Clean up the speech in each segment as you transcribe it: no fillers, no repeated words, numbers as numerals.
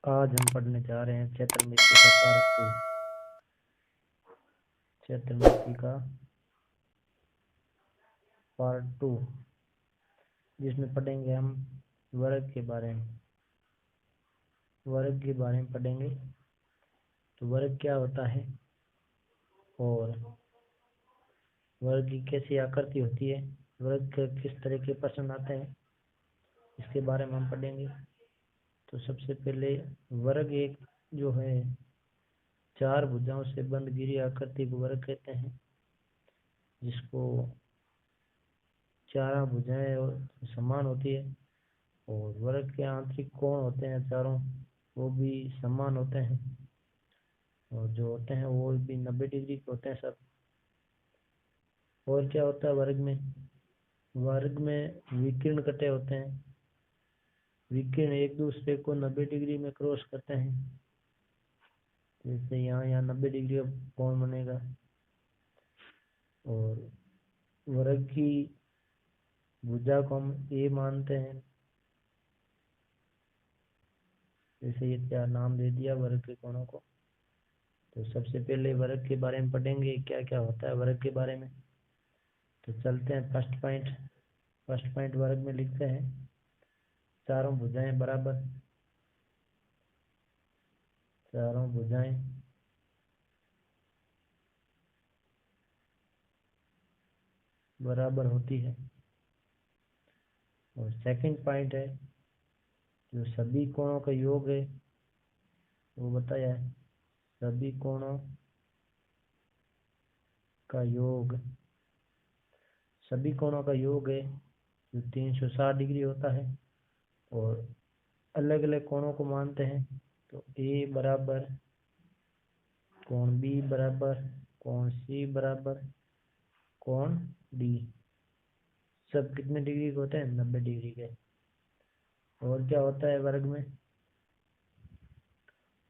आज हम पढ़ने जा रहे हैं चैत्रमिति का पार्ट 2। चैत्रमिति का पार्ट 2 जिसमें पढ़ेंगे हम वर्ग के बारे में। वर्ग के बारे में पढ़ेंगे तो वर्ग क्या होता है और वर्ग की कैसी आकृति होती है, वर्ग किस तरह के प्रश्न आते हैं, इसके बारे में हम पढ़ेंगे। तो सबसे पहले वर्ग एक जो है चार भुजाओं से बंद गिरी आकृति को वर्ग कहते हैं, जिसको चार भुजाएं समान होती है और वर्ग के आंतरिक कोण होते हैं चारों, वो भी समान होते हैं और जो होते हैं वो भी 90 डिग्री के होते हैं सब। और क्या होता है वर्ग में? वर्ग में विकर्ण कटे होते हैं। विकर्ण एक दूसरे को 90 डिग्री में क्रॉस करते हैं, जैसे यहाँ 90 डिग्री का कोण बनेगा। और वर्ग की भुजा को हम ए मानते हैं, जैसे ये क्या नाम दे दिया वर्ग के कोणों को। तो सबसे पहले वर्ग के बारे में पढ़ेंगे, क्या क्या होता है वर्ग के बारे में। तो चलते हैं फर्स्ट पॉइंट वर्ग में लिखते हैं चारों भुजाएं बराबर, चारों भुजाएं बराबर होती है। और सेकंड पॉइंट है जो सभी कोणों का योग है वो बताया है। सभी कोणों का योग, सभी कोणों का योग है जो 360 डिग्री होता है। और अलग अलग कोणों को मानते हैं तो ए बराबर कोण बी बराबर कोण सी बराबर कोण डी, सब कितने डिग्री के होते हैं? 90 डिग्री के। और क्या होता है वर्ग में?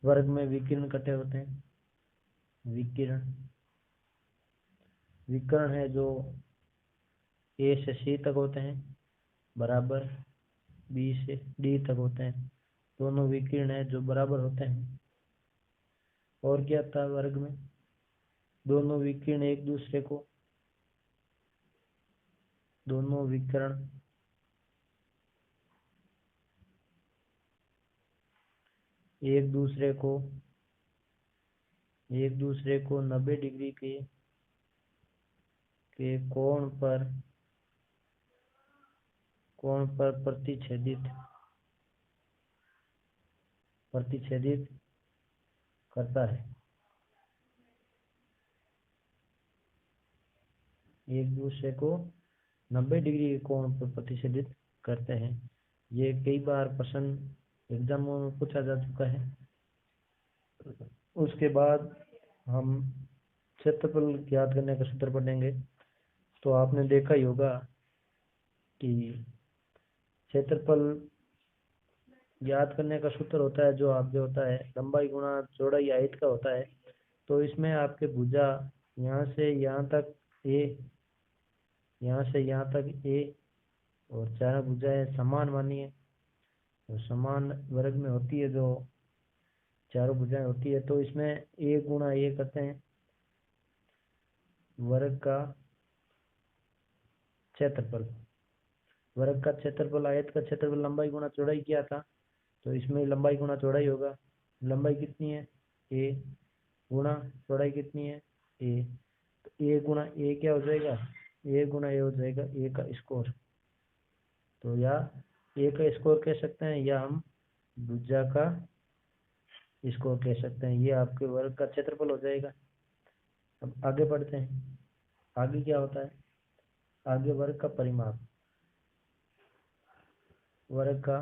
वर्ग में विकर्ण कटे होते हैं। विकर्ण है जो ए से सी तक होते हैं, बराबर बी से डी तक होते हैं। दोनों विकर्ण है जो बराबर होते हैं। और क्या था वर्ग में? दोनों विकर्ण एक दूसरे को, दोनों विकर्ण एक दूसरे को 90 डिग्री के कोण पर प्रतिच्छेदित करता है। एक दूसरे को 90 डिग्री के कोण पर प्रतिच्छेदित करते हैं। ये कई बार प्रश्न एग्जामों में पूछा जा चुका है। उसके बाद हम क्षेत्रफल ज्ञात करने का सूत्र पढ़ेंगे। तो आपने देखा ही होगा कि क्षेत्रफल ज्ञात करने का सूत्र होता है जो होता है लंबाई गुणा चौड़ाई आयत का होता है। तो इसमें आपके भुजा यहाँ से यहाँ तक ए, यहाँ से यहाँ तक ए, और चार भुजाएं समान मानी है। तो समान वर्ग में होती है जो चारों भुजाएं होती है, तो इसमें ए गुणा ए करते हैं वर्ग का क्षेत्रफल। वर्ग का क्षेत्रफल आयत का क्षेत्रफल लंबाई गुणा चौड़ाई किया था, तो इसमें लंबाई गुणा चौड़ाई होगा। लंबाई कितनी है? ए, गुणा चौड़ाई कितनी है? ए। तो ए गुणा ए क्या हो जाएगा? ए गुणा ए हो जाएगा ए का स्क्वायर। तो या ए का स्क्वायर कह सकते हैं या हम भुजा का स्क्वायर कह सकते हैं। ये आपके वर्ग का क्षेत्रफल हो जाएगा। अब आगे बढ़ते हैं। आगे क्या होता है? आगे वर्ग का परिमाप। वर्ग का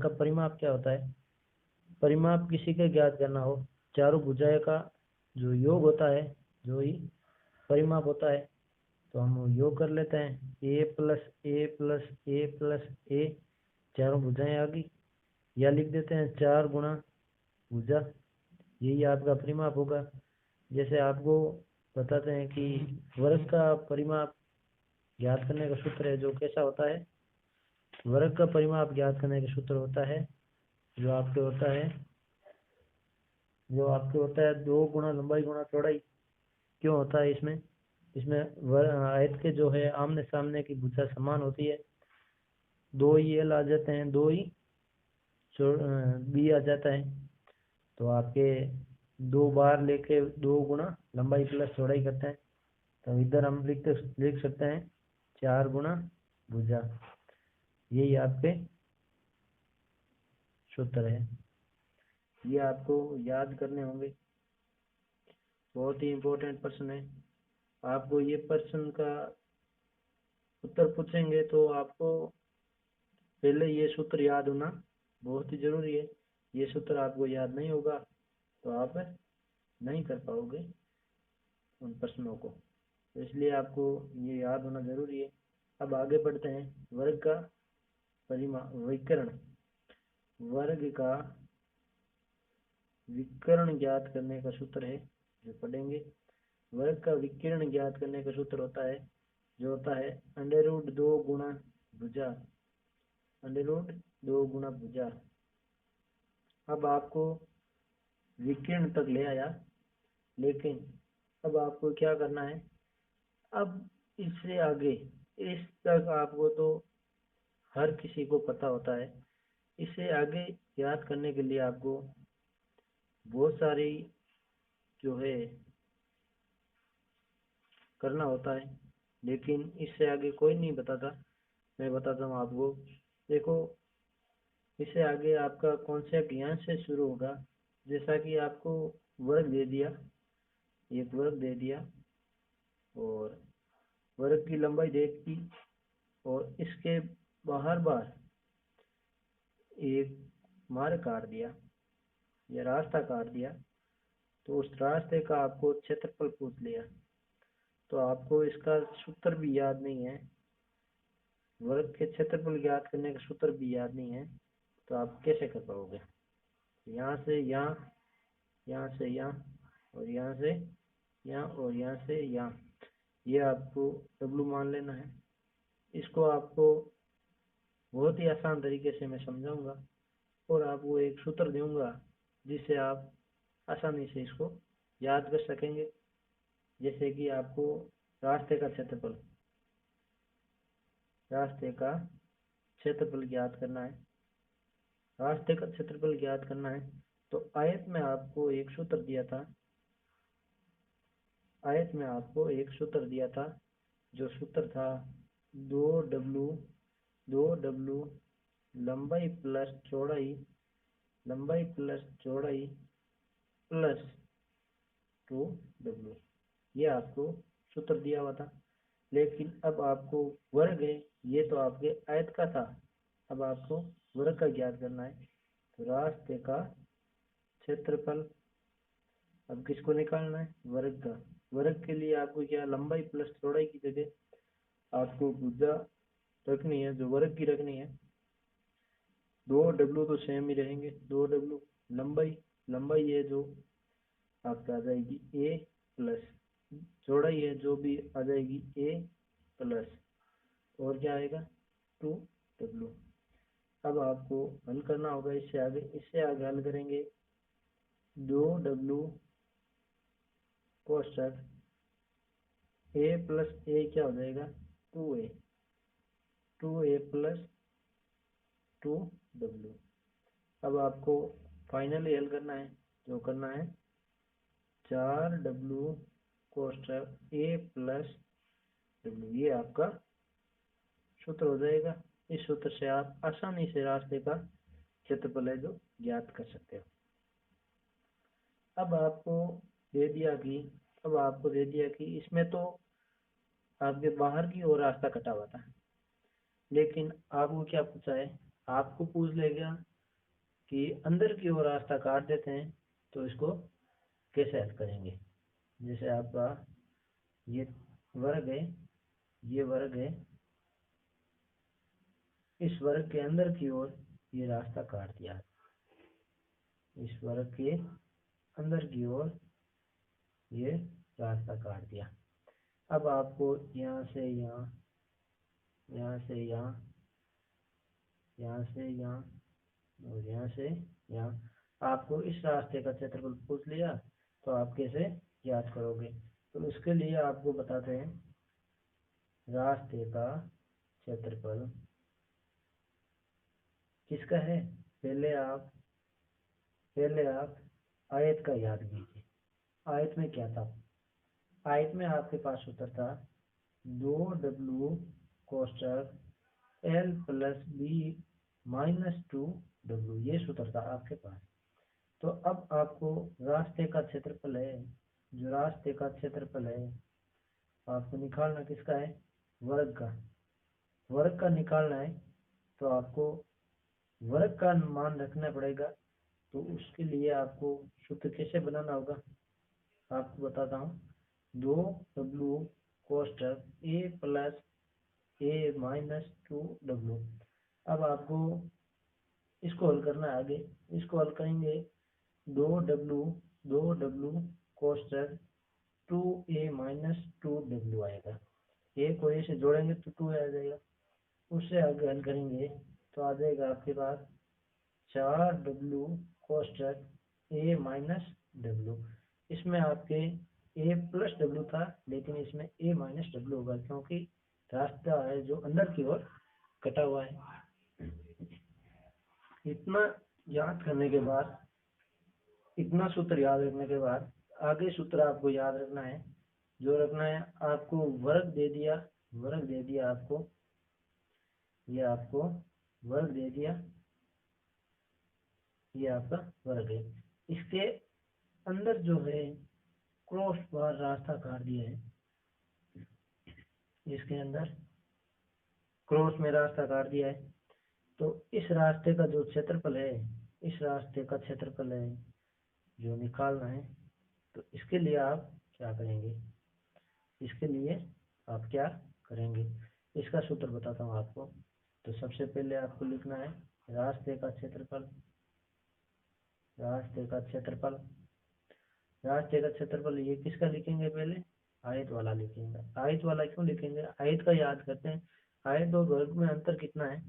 परिमाप क्या होता है? परिमाप किसी का ज्ञात करना हो, चारों भुजाएं का जो योग होता है, जो ही परिमाप होता है, तो हम योग कर लेते हैं ए प्लस ए प्लस ए प्लस ए, चारों भुजाएं आ गई। या लिख देते हैं 4 गुणा भुजा, यही आपका परिमाप होगा। जैसे आपको बताते हैं कि वर्ग का परिमाप ज्ञात करने का सूत्र है जो कैसा होता है, वर्ग का परिमाप ज्ञात करने का सूत्र होता है जो आपके होता है 2 गुना लंबाई गुना चौड़ाई। क्यों होता है इसमें? इसमें आयत के जो है आमने सामने की भुजा समान होती है, 2 ही एल आ जाते हैं, 2 ही बी आ जाता है। तो आपके 2 बार लेके 2 गुना लंबाई प्लस चौड़ाई करते हैं, तो इधर हम लिख सकते हैं 4 गुना भुजा। यही आपके सूत्र है, ये आपको याद करने होंगे। बहुत ही इम्पोर्टेंट प्रश्न है। आपको ये प्रश्न का उत्तर पूछेंगे तो आपको पहले ये सूत्र याद होना बहुत ही जरूरी है। ये सूत्र आपको याद नहीं होगा तो आप नहीं कर पाओगे उन प्रश्नों को, तो इसलिए आपको ये याद होना जरूरी है। अब आगे बढ़ते हैं। वर्ग का विकर्ण, वर्ग का विकर्ण ज्ञात करने का सूत्र है जो पढ़ेंगे। वर्ग का विकर्ण ज्ञात करने का सूत्र होता है जो होता है √2 गुणा भुजा, √2 गुणा भुजा। अब आपको विकर्ण तक ले आया, लेकिन अब आपको क्या करना है? अब इससे आगे, इस तक आपको तो हर किसी को पता होता है। इससे आगे याद करने के लिए आपको बहुत सारी जो है करना होता है, लेकिन इससे आगे कोई नहीं बताता, मैं बताता हूँ आपको। देखो, इससे आगे आपका कॉन्सेप्ट यहाँ से शुरू होगा। जैसा कि आपको वर्ग दे दिया, एक वर्ग दे दिया और वर्ग की लंबाई देख दी, और इसके बाहर बार एक मार्ग काट दिया या रास्ता काट दिया, तो उस रास्ते का आपको क्षेत्रफल पूछ लिया, तो आपको इसका सूत्र भी याद नहीं है, वर्ग के क्षेत्रफल ज्ञात करने का सूत्र भी याद नहीं है, तो आप कैसे कर पाओगे? यहाँ से यहाँ, यहाँ से यहाँ, और यहाँ से यहाँ, और यहाँ से यहाँ, ये आपको W मान लेना है। इसको आपको बहुत ही आसान तरीके से मैं समझाऊंगा और आपको एक सूत्र दूंगा जिससे आप आसानी से इसको याद कर सकेंगे। जैसे कि आपको रास्ते का क्षेत्रफल ज्ञात करना है, रास्ते का क्षेत्रफल ज्ञात करना है, तो आयत में आपको एक सूत्र दिया था, जो सूत्र था 2W लंबाई प्लस चौड़ाई प्लस 2W, ये आपको सूत्र दिया हुआ था। लेकिन अब आपको वर्ग है, ये तो आपके आयत का था, अब आपको वर्ग का ज्ञात करना है। तो रास्ते का क्षेत्रफल अब किसको निकालना है? वर्ग का। वर्ग के लिए आपको क्या, लंबाई प्लस चौड़ाई की जगह आपको भुजा रखनी है, जो वर्ग की रखनी है। 2W तो सेम ही रहेंगे, 2W लंबाई है जो आपका आ जाएगी A प्लस चौड़ाई है जो भी आ जाएगी A प्लस, और क्या आएगा 2W। अब आपको हल करना होगा इससे आगे हल करेंगे। 2W कोष्टक A प्लस A क्या हो जाएगा 2A प्लस 2W। अब आपको फाइनली हल करना है, जो करना है 4W कोष्टक A प्लस W, ये आपका सूत्र हो जाएगा। इस सूत्र से आप आसानी से रास्ते का क्षेत्रफल है जो ज्ञात कर सकते हो। अब आपको दे दिया कि इसमें तो आपके बाहर की ओर रास्ता कटा हुआ था, लेकिन आपको क्या पूछा है? आपको पूछ लेगा कि अंदर की ओर रास्ता काट देते हैं, तो इसको कैसे हल करेंगे? जैसे आपका ये वर्ग है, इस वर्ग के अंदर की ओर ये रास्ता काट दिया, इस वर्ग के अंदर की ओर ये रास्ता काट दिया। अब आपको यहाँ से यहाँ यहाँ से यहाँ और यहाँ से यहाँ। आपको इस रास्ते का क्षेत्रफल पूछ लिया तो आप कैसे याद करोगे? तो उसके लिए आपको बताते हैं रास्ते का क्षेत्रफल किसका है। पहले आप आयत का याद कीजिए। आयत में क्या था? आयत में आपके पास सूत्र था 2w कोष्ठक l plus B minus 2w, ये सूत्र था आपके पास। तो अब आपको रास्ते का क्षेत्रफल है, जो रास्ते का क्षेत्रफल है आपको निकालना किसका है? वर्ग का। वर्ग का निकालना है तो आपको वर्ग का मान रखना पड़ेगा। तो उसके लिए आपको सूत्र कैसे बनाना होगा आपको बताता हूँ। 2w कोष्ठक a plus a minus 2w। अब आपको इसको हल करना है आगे। इसको हल करेंगे 2w कोष्ठक 2a माइनस 2w आएगा। a को a से जोड़ेंगे तो 2 आ जाएगा। उससे आगे हल करेंगे तो आ जाएगा आपके पास 4w कोष्ठक a माइनस w। इसमें आपके a प्लस w था लेकिन इसमें a माइनस w होगा क्योंकि रास्ता है जो अंदर की ओर कटा हुआ है। इतना याद करने के बाद, इतना सूत्र याद रखने के बाद आगे सूत्र आपको याद रखना है। जो रखना है आपको वर्ग दे दिया, वर्ग दे दिया आपको, ये आपको वर्ग दे दिया, ये आपका वर्ग है। इसके अंदर जो है क्रॉस बार रास्ता काट दिया है, इसके अंदर क्रॉस में रास्ता काट दिया है। तो इस रास्ते का जो क्षेत्रफल है, इस रास्ते का क्षेत्रफल है जो निकालना है। तो इसके लिए आप क्या करेंगे? इसके लिए आप क्या करेंगे इसका सूत्र बताता हूँ आपको। तो सबसे पहले आपको लिखना है रास्ते का क्षेत्रफल। रास्ते का क्षेत्रफल, रास्ते का क्षेत्रफल ये किसका लिखेंगे? पहले आयत वाला लिखेंगे। आयत वाला क्यों लिखेंगे? आयत का याद करते हैं। आयत और वर्ग में अंतर कितना है?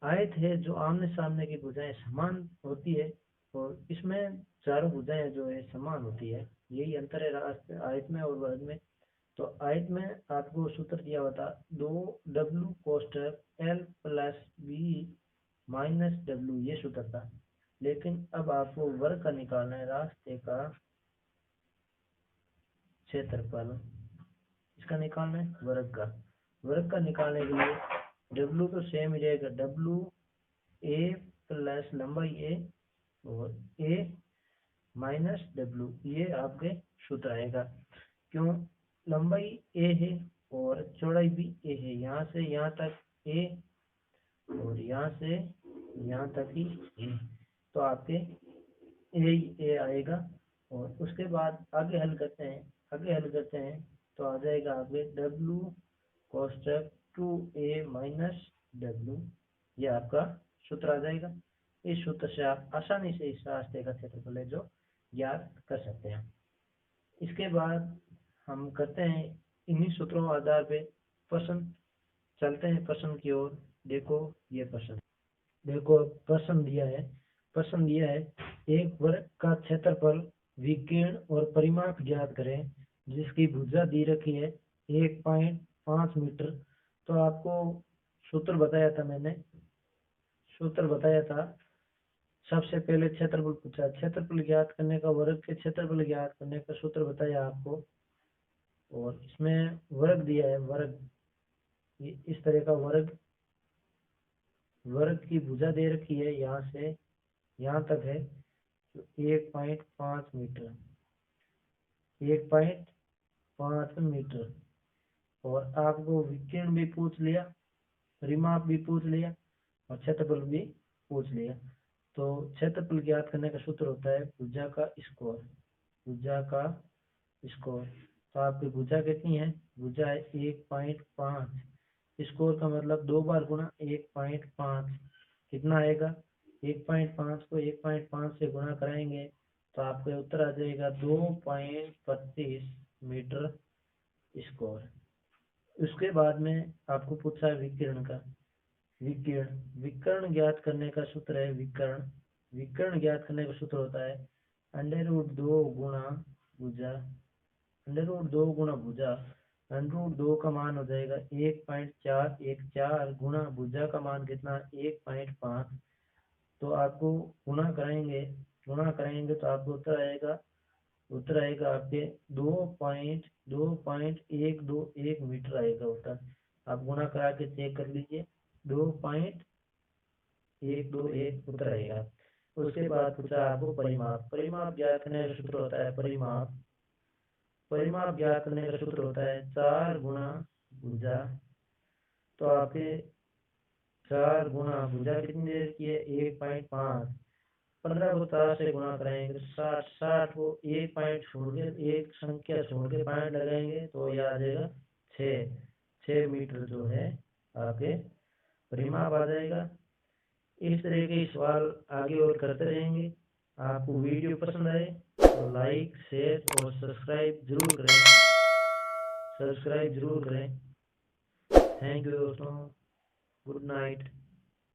आयत है जो आमने सामने की भुजाएं समान होती है और इसमें चारों भुजाएं जो है समान होती है। यही अंतर है आयत में और वर्ग में। तो आयत में आपको सूत्र दिया हुआ था 2w कोष्ठक l plus B minus w, ये सूत्र था। लेकिन अब आपको वर्ग का निकालना है, रास्ते का क्षेत्रफल इसका निकालना है वर्ग का। वर्ग का निकालने के लिए w तो सेम ही रहेगा, w a प्लस लंबाई a और a माइनस w, ये आपके सूत्र आएगा। क्यों? लंबाई a है और चौड़ाई भी a है। यहाँ से यहाँ तक a और यहाँ से यहाँ तक ही a, तो आपके a आएगा। और उसके बाद आगे हल करते हैं, आगे हल करते हैं तो आ जाएगा आगे w कोष्ठक 2a माइनस w, ये आपका सूत्र आ जाएगा। इस सूत्र से आप आसानी से इस रास्ते का क्षेत्रफल है जो याद कर सकते हैं। इसके बाद हम करते हैं इन्हीं सूत्रों के आधार पे प्रश्न। चलते हैं प्रश्न की ओर। देखो ये प्रश्न, देखो प्रश्न दिया है। प्रश्न दिया है एक वर्ग का क्षेत्रफल विकीर्ण और परिमाप ज्ञात करें जिसकी भुजा दी रखी है 1.5 मीटर। तो आपको सूत्र बताया था, मैंने सूत्र बताया था। सबसे पहले क्षेत्रफल पूछा, क्षेत्रफल ज्ञात करने का, वर्ग के क्षेत्रफल ज्ञात करने का सूत्र बताया आपको। और इसमें वर्ग दिया है, वर्ग इस तरह का वर्ग, वर्ग की भुजा दे रखी है यहाँ से यहाँ तक है तो 1.5 मीटर, 1.5 मीटर। और आपको विकीर्ण भी पूछ लिया, परिमाप भी पूछ लिया और क्षेत्रफल भी पूछ लिया। तो क्षेत्रफल ज्ञात करने का सूत्र होता है भुजा का स्क्वायर, भुजा का स्क्वायर। तो आपकी भुजा कितनी है? भुजा है 1.5। स्क्वायर का मतलब 2 बार गुणा 1.5, कितना आएगा? 1.5 को 1.5 से गुणा कराएंगे तो आपका उत्तर आ जाएगा 2.25 मीटर स्क्वायर। उसके बाद में आपको पूछा है विकिरण का। विकर्ण। विकर्ण ज्ञात करने का सूत्र है विकर्ण। विकर्ण ज्ञात करने का सूत्र होता है √2 गुणा भुजा। √2 गुणा भुजा। √2 का मान हो जाएगा 1.414 गुणा भुजा का मान कितना 1.5। तो आपको गुणा करेंगे तो आपको उत्तर आएगा आपके 2.121 मीटर आएगा उत्तर। आप गुणा करा के चेक कर लीजिए 2.121 उत्तर आएगा। उसके बाद पूछा आपको परिमाप। परिमाप ज्ञात करने का सूत्र होता है परिमाप ज्ञात करने का सूत्र होता है 4 गुणा भुजा। तो आपके 4 गुणा भुजा कितनी देर की है 1.5। 15 को 4 से गुणा कराएंगे 60 को 1 पॉइंट छोड़ के एक संख्या छोड़ के पॉइंट लगाएंगे तो यह आ जाएगा 6 मीटर जो है आपके परिमाप आ जाएगा। इस तरह के सवाल आगे और करते रहेंगे। आपको वीडियो पसंद आए तो लाइक शेयर और सब्सक्राइब जरूर करें। थैंक यू दोस्तों। Good night.